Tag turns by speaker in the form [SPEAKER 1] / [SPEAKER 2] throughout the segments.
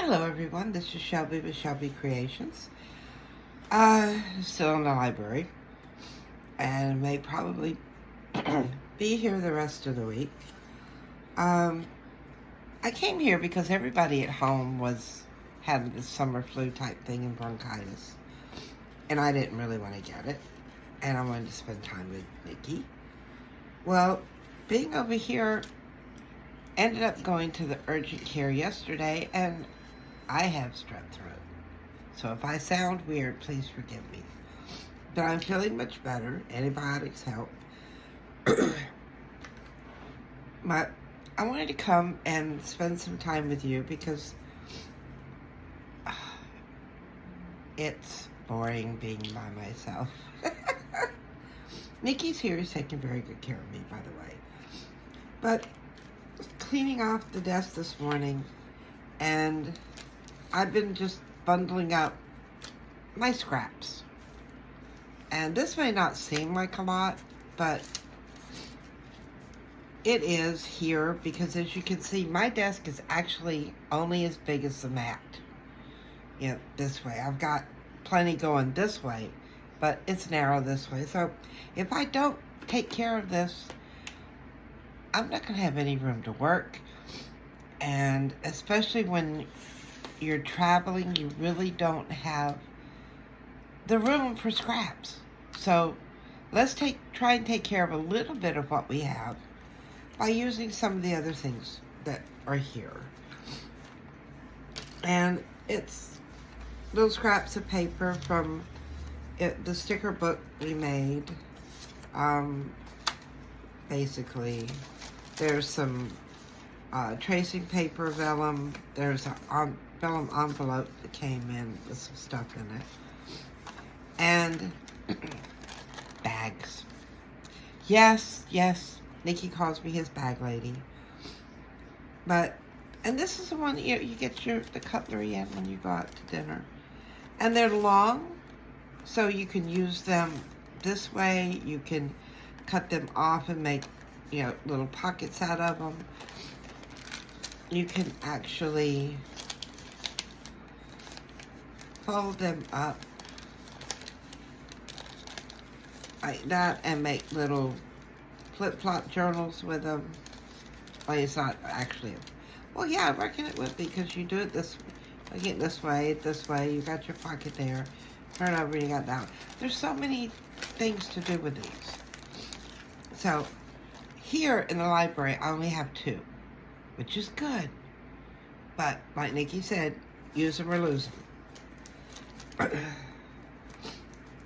[SPEAKER 1] Hello everyone, this is Shelby with Shelby Creations. Still in the library and may probably be here the rest of the week. I came here because everybody at home was having this summer flu type thing and bronchitis. And I didn't really want to get it. And I wanted to spend time with Nikki. Well, being over here, ended up going to the urgent care yesterday and I have strep throat. So if I sound weird, please forgive me. But I'm feeling much better. Antibiotics help. I wanted to come and spend some time with you because it's boring being by myself. Nikki's here is taking very good care of me, by the way. But cleaning off the desk this morning, and I've been just bundling up my scraps. And this may not seem like a lot, but it is here because, as you can see, my desk is actually only as big as the mat. You know, this way. I've got plenty going this way, but it's narrow this way. So if I don't take care of this, I'm not going to have any room to work. And especially when you're traveling, you really don't have the room for scraps. So let's try and take care of a little bit of what we have by using some of the other things that are here. And it's little scraps of paper from the sticker book we made. Basically, there's some tracing paper, vellum. There's a vellum envelope that came in with some stuff in it. And bags. Yes, Nikki calls me his bag lady. And this is the one that you get the cutlery in when you go out to dinner. And they're long, so you can use them this way. You can cut them off and make, little pockets out of them. You can actually fold them up like that and make little flip-flop journals with them. Well, it's not actually. Well, yeah, I reckon it would be because you do it this way, you got your pocket there, turn over, you got that one. There's so many things to do with these. So here in the library, I only have 2, which is good. But like Nikki said, use them or lose them.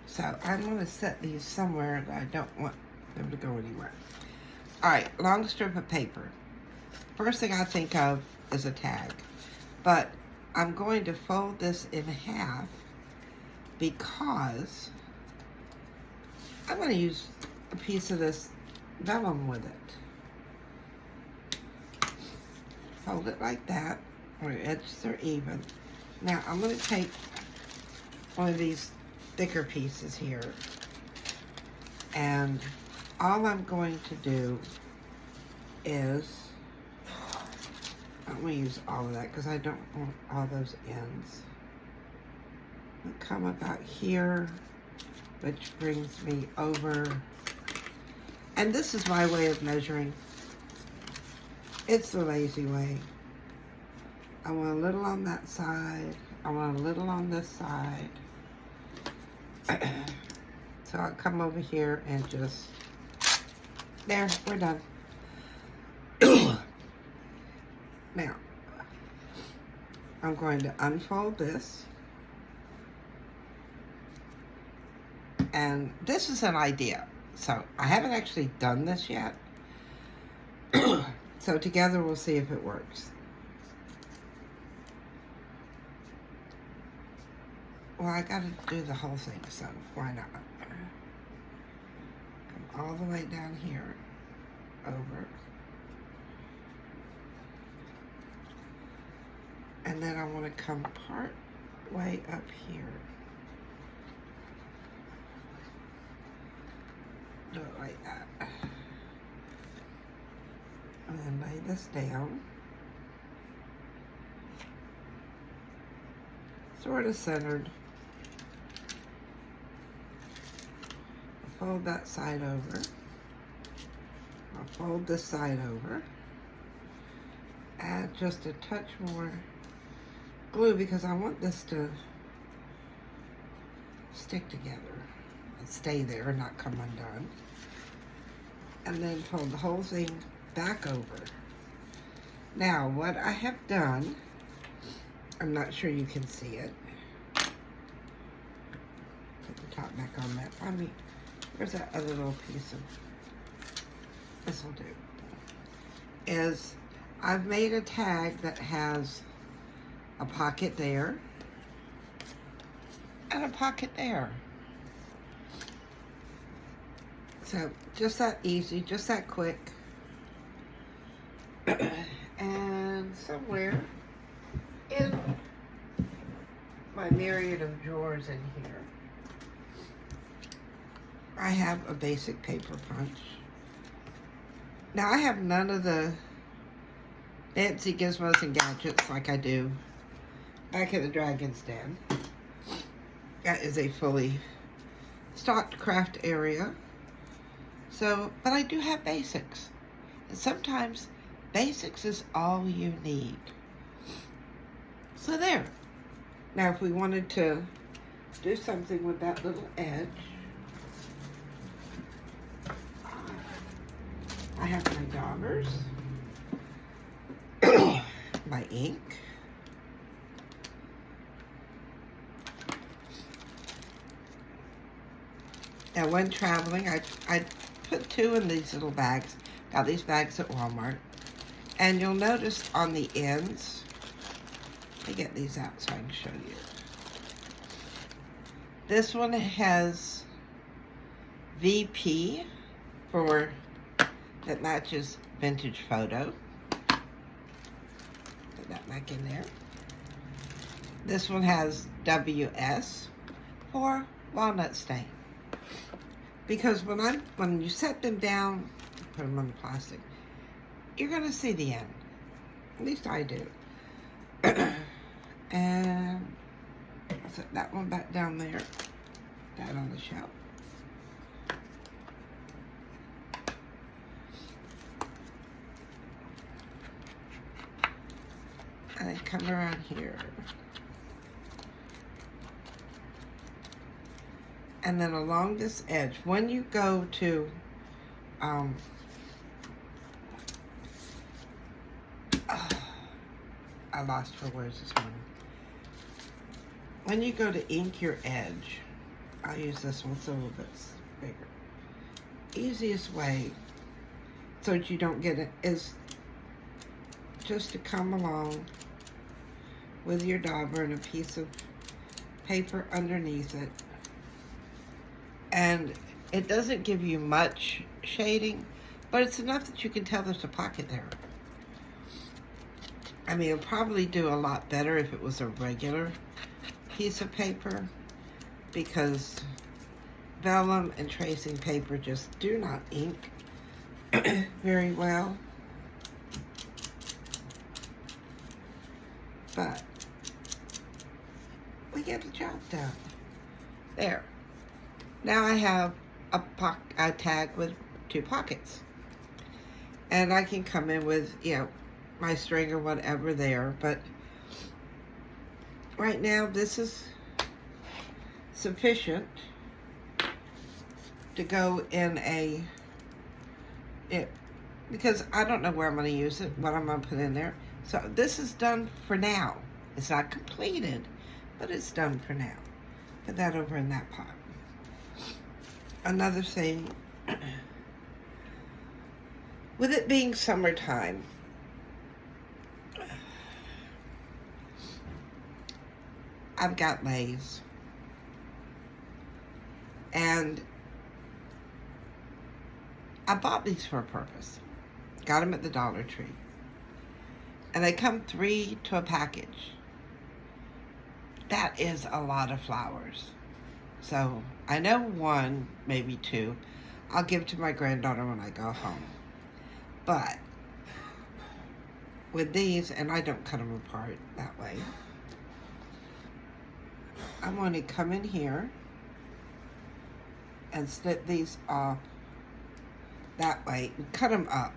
[SPEAKER 1] So I'm going to set these somewhere that I don't want them to go anywhere. All right, long strip of paper. First thing I think of is a tag. But I'm going to fold this in half because I'm going to use a piece of this vellum with it. Fold it like that, where the edges are even. Now I'm going to take one of these thicker pieces here, and all I'm going to do is, I'm going to use all of that because I don't want all those ends. I'll come about here, which brings me over, and this is my way of measuring. It's the lazy way. I want a little on that side. I want a little on this side. So I'll come over here and just, there, we're done. Now, I'm going to unfold this. And this is an idea. So I haven't actually done this yet. So together we'll see if it works. Well, I gotta do the whole thing, so why not? Come all the way down here, over. And then I want to come part way up here. Do it like that. And then lay this down. sort of centered. I'll fold that side over. I'll fold this side over. Add just a touch more glue because I want this to stick together and stay there and not come undone. And then fold the whole thing back over. Now, what I have done, I'm not sure you can see it. Put the top back on that. I mean, where's that other little piece of, this will do, is I've made a tag that has a pocket there and a pocket there. So just that easy, just that quick. And somewhere in my myriad of drawers in here, I have a basic paper punch. Now I have none of the fancy gizmos and gadgets like I do back at the Dragon's Den. That is a fully stocked craft area. So, but I do have basics. And sometimes basics is all you need. So there. Now if we wanted to do something with that little edge, I have my daubers, my ink, and when traveling, I put 2 in these little bags. Got these bags at Walmart. And you'll notice on the ends, let me get these out so I can show you. This one has VP for, that matches vintage photo. Put that back in there. This one has WS for walnut stain. Because when you set them down, put them on the plastic, you're gonna see the end. At least I do. And I'll set that one back down there. That on the shelf. And then come around here. And then along this edge, when you go to, I lost for words this morning. When you go to ink your edge, I'll use this one, it's a little bit bigger. Easiest way, so that you don't get it, is just to come along with your dauber and a piece of paper underneath it. And it doesn't give you much shading, but it's enough that you can tell there's a pocket there. I mean, it'll probably do a lot better if it was a regular piece of paper, because vellum and tracing paper just do not ink very well. But we get the job done. There. Now I have a tag with 2 pockets. And I can come in with, you know, my string or whatever there. But right now this is sufficient to go in because I don't know where I'm going to use it, what I'm going to put in there. So this is done for now. It's not completed, but it's done for now. Put that over in that pot. Another thing, with it being summertime, I've got Lay's. And I bought these for a purpose. Got them at the Dollar Tree. And they come 3 to a package. That is a lot of flowers. So I know 1, maybe 2, I'll give to my granddaughter when I go home. But with these, and I don't cut them apart that way, I'm going to come in here and snip these off that way and cut them up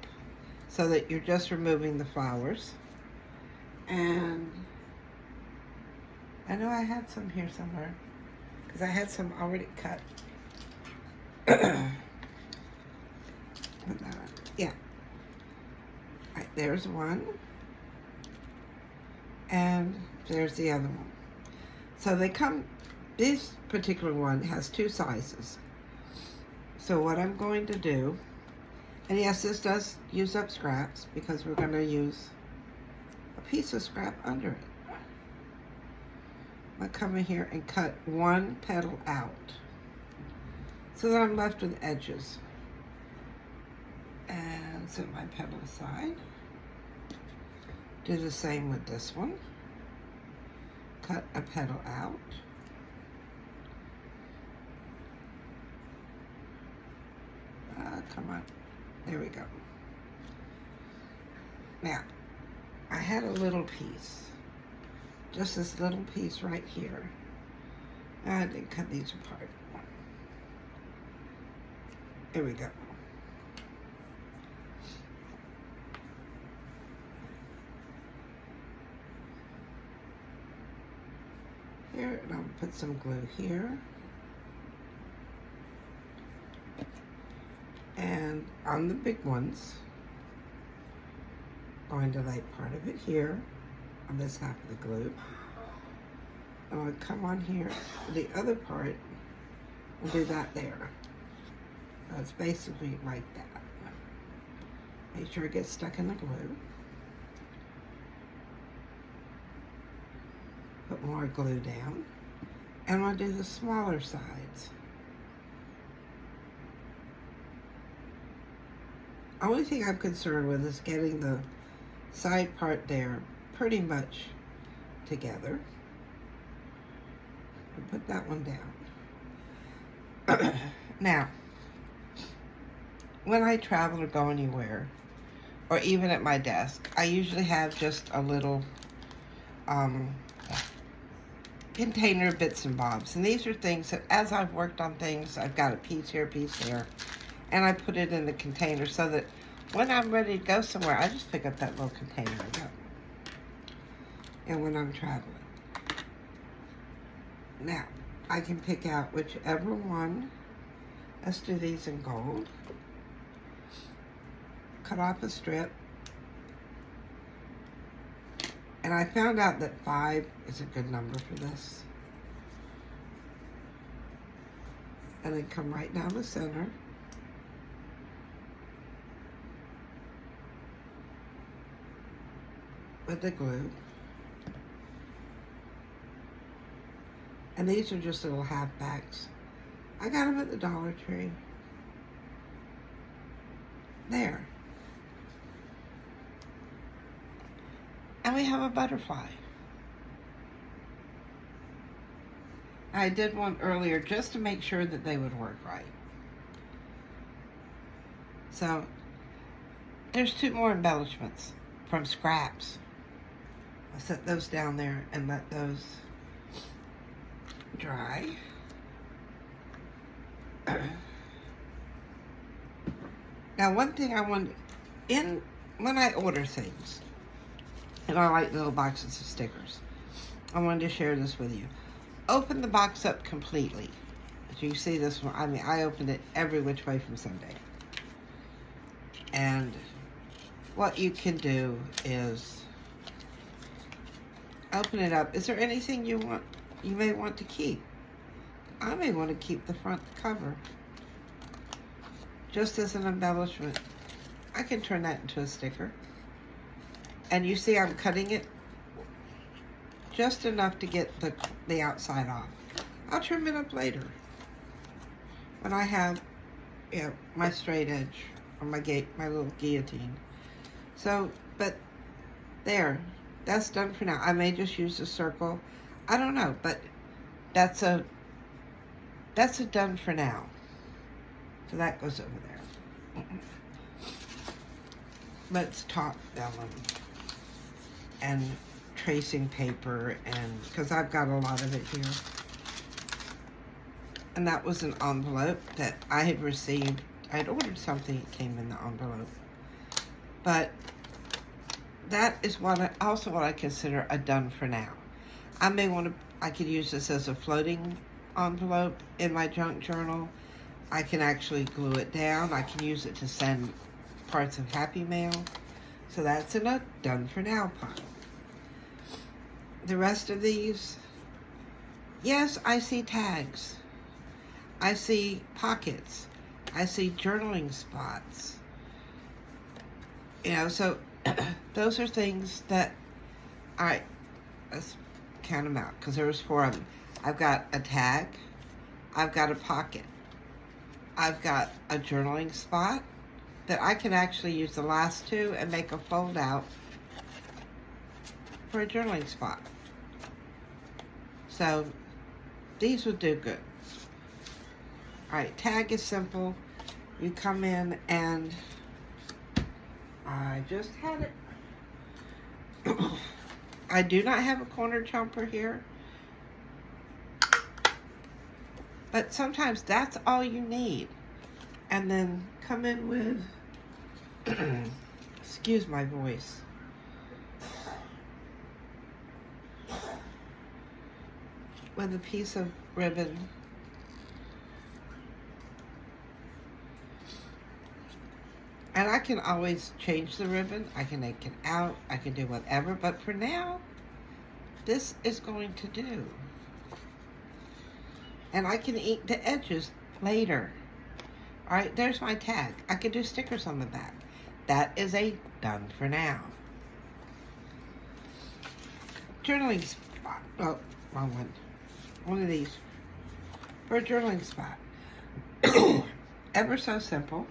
[SPEAKER 1] so that you're just removing the flowers. And I know I had some here somewhere because I had some already cut. Yeah. Right, there's one. And there's the other one. So they come, this particular one has 2 sizes. So what I'm going to do, and yes, this does use up scraps because we're going to use a piece of scrap under it. I'm going to come in here and cut 1 petal out so that I'm left with edges. And set my petal aside. Do the same with this one. Cut a petal out. Come on. There we go. Now, I had a little piece. Just this little piece right here. I didn't cut these apart. There we go. Here, and I'll put some glue here. And on the big ones, I'm going to lay part of it here on this half of the glue. I'm going to come on here, the other part, and do that there. So it's basically like that. Make sure it gets stuck in the glue. Put more glue down. And we'll do the smaller sides. Only thing I'm concerned with is getting the side part there pretty much together. And put that one down. Now, when I travel or go anywhere, or even at my desk, I usually have just a little container of bits and bobs. And these are things that as I've worked on things, I've got a piece here, piece there, and I put it in the container so that when I'm ready to go somewhere, I just pick up that little container and go. And when I'm traveling. Now, I can pick out whichever one. Let's do these in gold. Cut off a strip. And I found out that 5 is a good number for this. And then come right down the center. With the glue. And these are just little half backs. I got them at the Dollar Tree. There. And we have a butterfly. I did one earlier just to make sure that they would work right. So, there's 2 more embellishments from scraps. I'll set those down there and let those dry. Now, one thing I want when I order things, and I like little boxes of stickers, I wanted to share this with you. Open the box up completely. As you see this one, I mean, I opened it every which way from Sunday. And what you can do is open it up. Is there anything you may want to keep? I may want to keep the front cover. Just as an embellishment. I can turn that into a sticker. And you see I'm cutting it just enough to get the outside off. I'll trim it up later when I have, you know, my straight edge or my little guillotine. So, but there, that's done for now. I may just use a circle. I don't know, but that's a done for now. So that goes over there. Let's talk vellum and tracing paper, and because I've got a lot of it here. And that was an envelope that I had received. I had ordered something, it came in the envelope. But that is what I consider a done for now. I could use this as a floating envelope in my junk journal. I can actually glue it down. I can use it to send parts of Happy Mail. So that's in a done for now pile. The rest of these, yes, I see tags. I see pockets. I see journaling spots. So those are things that let's count them out because there was 4 of them. I've got a tag. I've got a pocket. I've got a journaling spot that I can actually use the last 2 and make a fold out for a journaling spot. So these would do good. All right, tag is simple. You come in and I just had it. I do not have a corner jumper here. But sometimes that's all you need. And then come in with, excuse my voice. With a piece of ribbon. And I can always change the ribbon. I can make it out. I can do whatever. But for now, this is going to do. And I can ink the edges later. All right, there's my tag. I can do stickers on the back. That is a done for now. Journaling spot. Oh, wrong one. One of these. For a journaling spot. Ever so simple.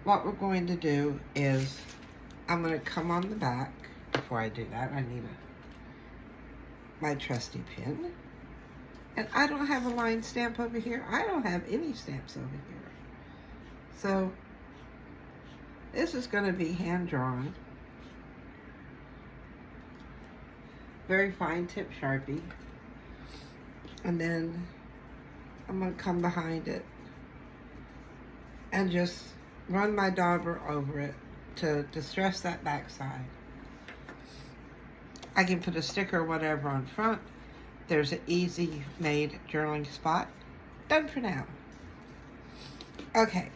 [SPEAKER 1] What we're going to do is, I'm going to come on the back. Before I do that, I need my trusty pin. And I don't have a line stamp over here. I don't have any stamps over here. So, this is going to be hand-drawn. Very fine tip Sharpie. And then, I'm going to come behind it and just run my dauber over it to distress that back side. I can put a sticker or whatever on front. There's an easy made journaling spot. Done for now. Okay.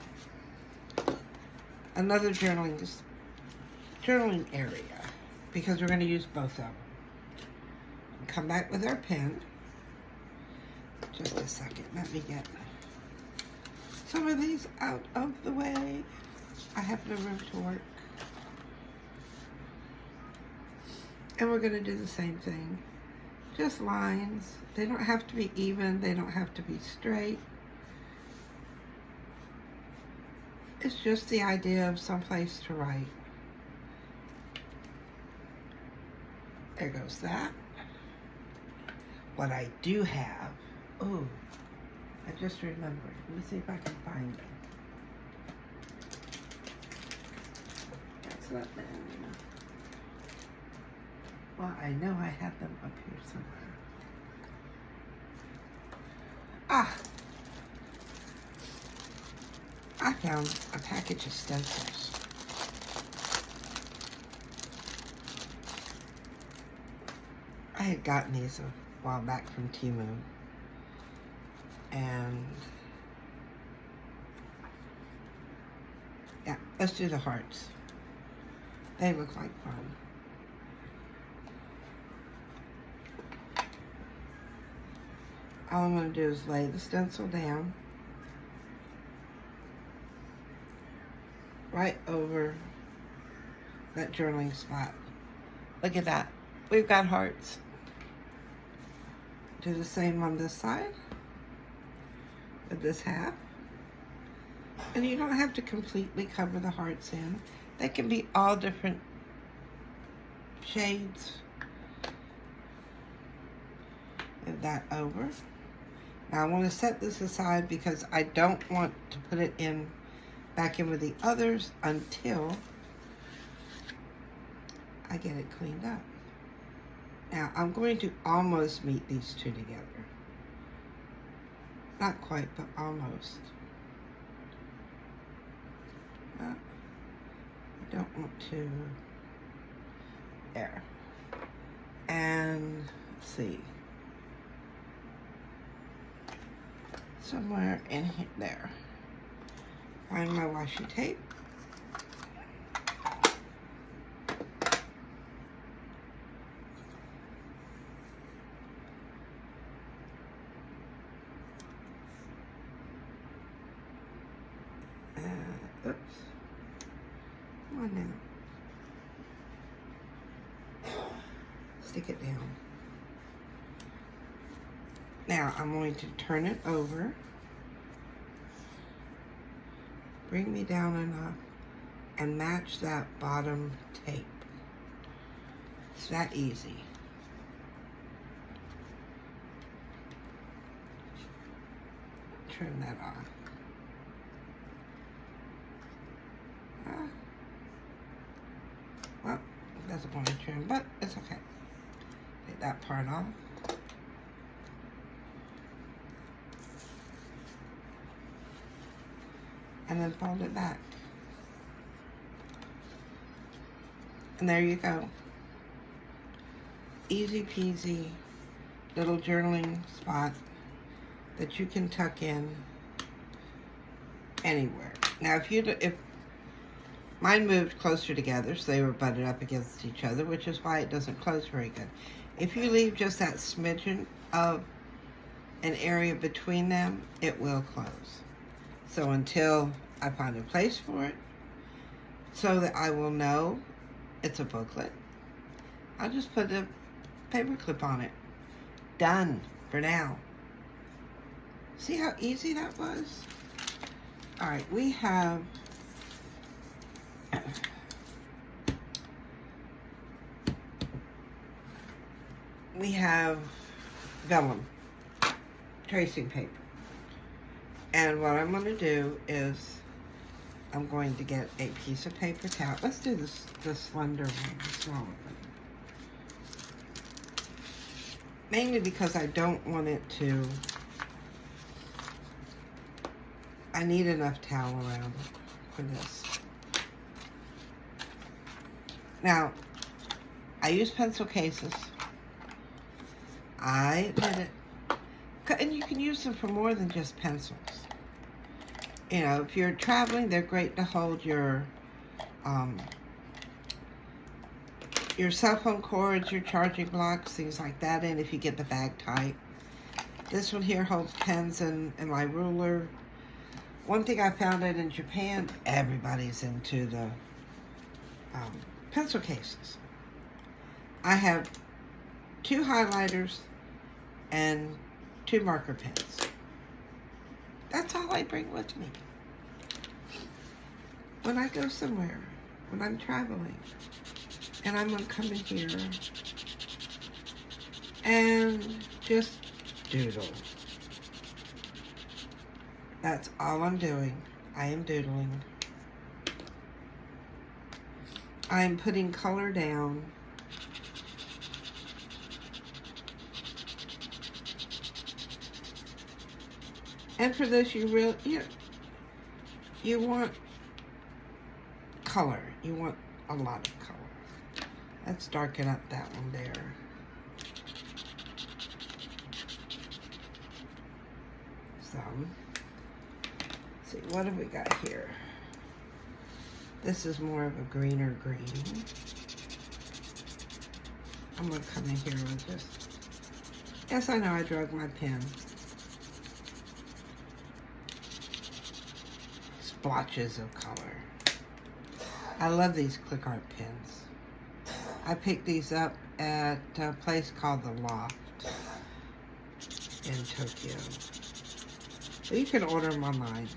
[SPEAKER 1] Another journaling area, because we're going to use both of them. Come back with our pen. Just a second. Let me get some of these out of the way. I have no room to work. And we're going to do the same thing. Just lines. They don't have to be even. They don't have to be straight. It's just the idea of someplace to write. There goes that. What I do have, oh, I just remembered. Let me see if I can find them. That's not them. Well, I know I have them up here somewhere. Ah! I found a package of stencils. I had gotten these a while back from Temu. And yeah, let's do the hearts. They look like fun. All I'm going to do is lay the stencil down right over that journaling spot. Look at that. We've got hearts. Do the same on this side with this half. And you don't have to completely cover the hearts in. They can be all different shades. Move that over. Now I want to set this aside because I don't want to put it back in with the others until I get it cleaned up. Now I'm going to almost meet these two together. Not quite, but almost. I don't want to. There. And let's see. Somewhere in here, there. Find my washi tape. Oops. Come on now. Stick it down. Now I'm going to turn it over. Bring me down enough and match that bottom tape. It's that easy. Turn that on. Well, that's a point to trim, but it's okay. Take that part off. And then fold it back. And there you go. Easy peasy little journaling spot that you can tuck in anywhere. Now if mine moved closer together, so they were butted up against each other, which is why it doesn't close very good. If you leave just that smidgen of an area between them, it will close. So until I find a place for it, so that I will know it's a booklet, I'll just put a paper clip on it. Done for now. See how easy that was? All right, we have vellum tracing paper. And what I'm going to do is I'm going to get a piece of paper towel. Let's do the slender one, the smaller one. Mainly because I don't want it to, I need enough towel around for this. Now, I use pencil cases. I did it. And you can use them for more than just pencils. You know, if you're traveling, they're great to hold your cell phone cords, your charging blocks, things like that in if you get the bag tight. This one here holds pens and my ruler. One thing I found out in Japan, everybody's into the pencil cases. I have 2 highlighters and 2 marker pens. That's all I bring with me when I go somewhere, when I'm traveling. And I'm gonna come in here and just doodle. That's all I'm doing. I am doodling. I'm putting color down. And for this, you want color. You want a lot of color. Let's darken up that one there. Some. Let's see, what have we got here? This is more of a greener green. I'm gonna come in here with this. Yes, I know I drug my pen. Splotches of color. I love these click art pens. I picked these up at a place called The Loft in Tokyo. So you can order them online.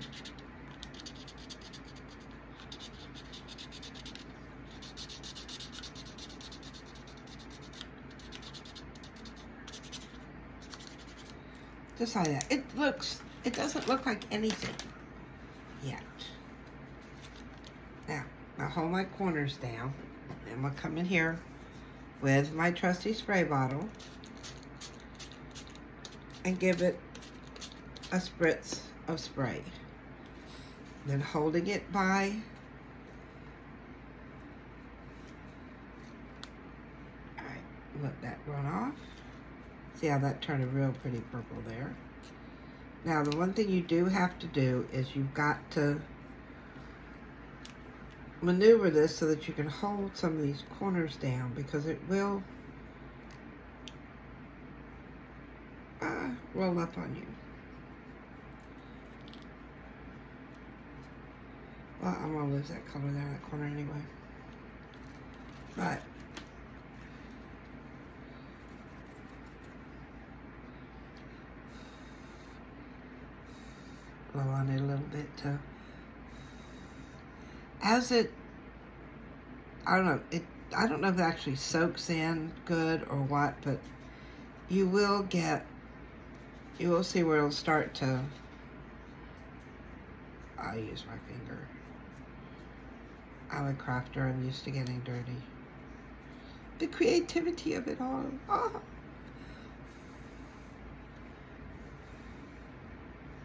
[SPEAKER 1] Just like that. It doesn't look like anything yet. Now, I'll hold my corners down. I'm gonna come in here with my trusty spray bottle and give it a spritz of spray. Then holding it by let that run off. See how that turned a real pretty purple there. Now the one thing you do have to do is you've got to maneuver this so that you can hold some of these corners down, because it will roll up on you. Well, I'm gonna lose that color there in that corner anyway. But blow on it a little bit to, as it, I don't know if it actually soaks in good or what, but you will see where it'll start to, I use my finger. I'm a crafter, I'm used to getting dirty. The creativity of it all. Oh.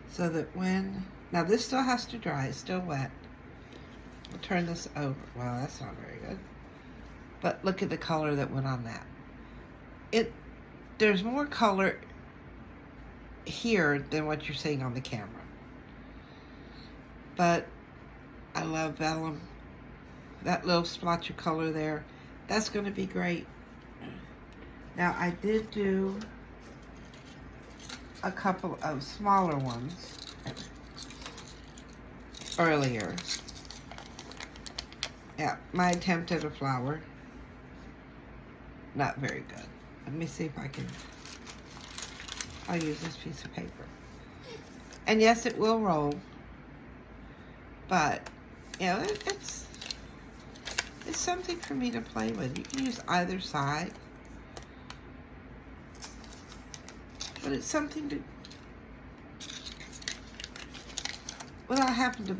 [SPEAKER 1] So that now this still has to dry, it's still wet. I'll turn this over. Well, that's not very good. But look at the color that went on that. There's more color here than what you're seeing on the camera. But I love vellum. That little splotch of color there, that's going to be great. Now I did do a couple of smaller ones earlier. Yeah, my attempt at a flower, not very good. Let me see if I'll use this piece of paper. And yes, it will roll, but you know, it's something for me to play with. You can use either side, but it's something to, without having to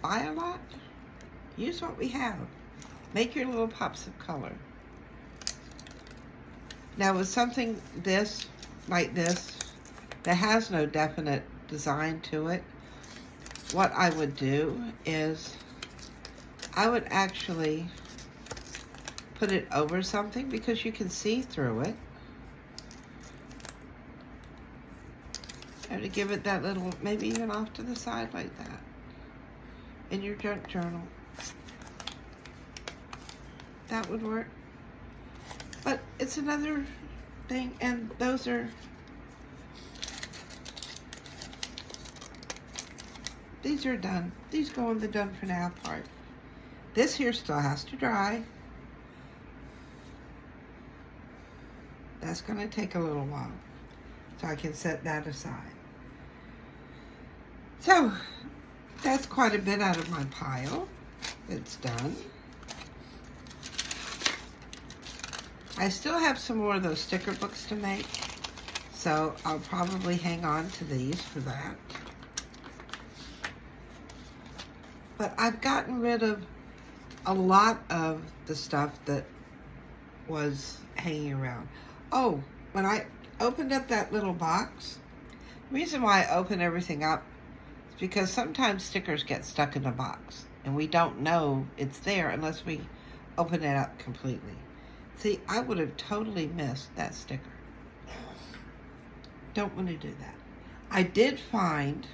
[SPEAKER 1] buy a lot, use what we have. Make your little pops of color. Now with something like this, that has no definite design to it, what I would do is I would actually put it over something, because you can see through it. And to give it that little, maybe even off to the side like that, in your junk journal. That would work. But it's another thing, and these are done. These go in the done for now part. This here still has to dry. That's going to take a little while, so I can set that aside. So that's quite a bit out of my pile. It's done. I still have some more of those sticker books to make, so I'll probably hang on to these for that. But I've gotten rid of a lot of the stuff that was hanging around. Oh, when I opened up that little box, the reason why I open everything up is because sometimes stickers get stuck in the box, and we don't know it's there unless we open it up completely. See, I would have totally missed that sticker. Don't want to do that. I did find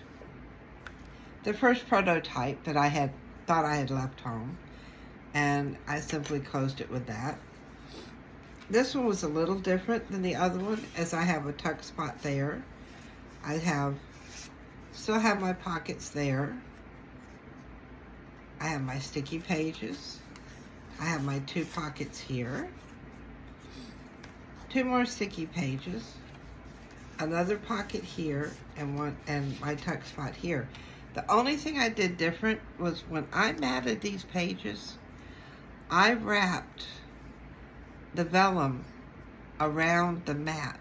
[SPEAKER 1] the first prototype that I thought I had left home, and I simply closed it with that. This one was a little different than the other one, as I have a tuck spot there. I still have my pockets there. I have my sticky pages. I have my 2 pockets here. 2 more sticky pages. Another pocket here, and my tuck spot here. The only thing I did different was when I matted these pages, I wrapped the vellum around the mat,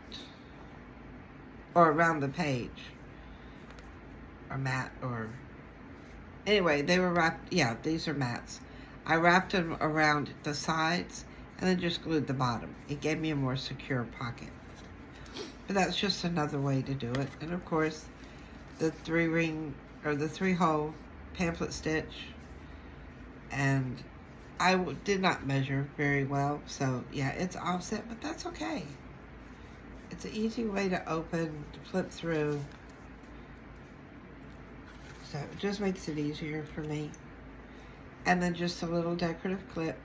[SPEAKER 1] or around the page, or mat, or anyway, they were wrapped. Yeah, these are mats. I wrapped them around the sides and then just glued the bottom. It gave me a more secure pocket. But that's just another way to do it. And of course, the 3-ring or the 3-hole pamphlet stitch. And I did not measure very well, so yeah, it's offset, but that's okay. It's an easy way to open, to flip through. So it just makes it easier for me. And then just a little decorative clip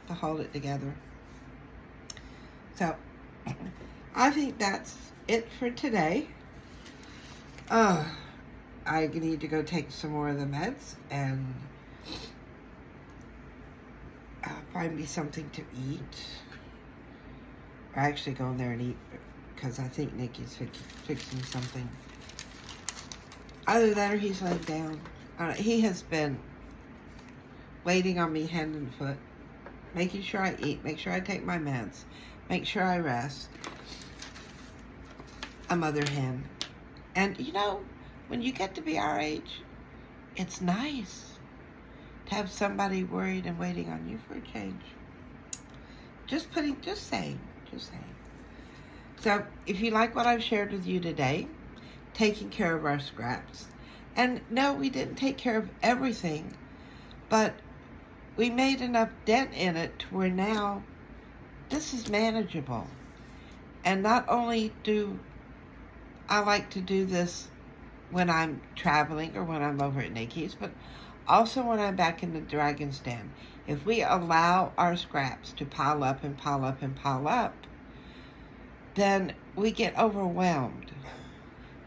[SPEAKER 1] to hold it together. So I think that's it for today. I need to go take some more of the meds and find me something to eat. Or actually go in there and eat, because I think Nikki's fixing something. Either that or he's laying down. He has been waiting on me hand and foot, making sure I eat, make sure I take my meds, make sure I rest. A mother hen. And you know, when you get to be our age, it's nice to have somebody worried and waiting on you for a change. Just saying. So, if you like what I've shared with you today, taking care of our scraps. And no, we didn't take care of everything, but we made enough dent in it to where now this is manageable. And not only do I like to do this when I'm traveling or when I'm over at Nikki's, but also when I'm back in the Dragon's Den. If we allow our scraps to pile up and pile up and pile up, then we get overwhelmed.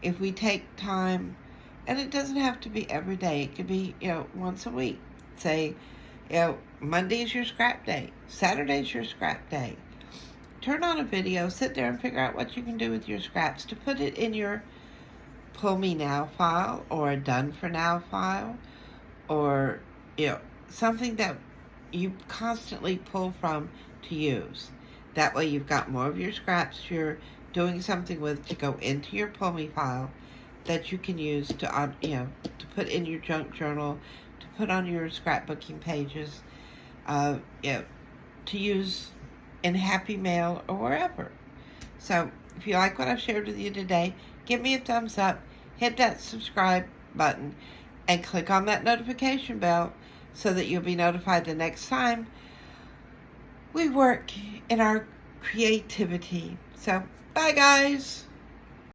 [SPEAKER 1] If we take time, and it doesn't have to be every day, it could be, once a week. Say, Monday's your scrap day, Saturday's your scrap day. Turn on a video, sit there and figure out what you can do with your scraps to put it in your Pull Me Now file or a Done For Now file, or, something that you constantly pull from to use. That way you've got more of your scraps you're doing something with to go into your Pull Me file that you can use to, to put in your junk journal, to put on your scrapbooking pages, to use in Happy Mail or wherever. So if you like what I've shared with you today, give me a thumbs up, hit that subscribe button, and click on that notification bell so that you'll be notified the next time we work in our creativity. So, bye guys!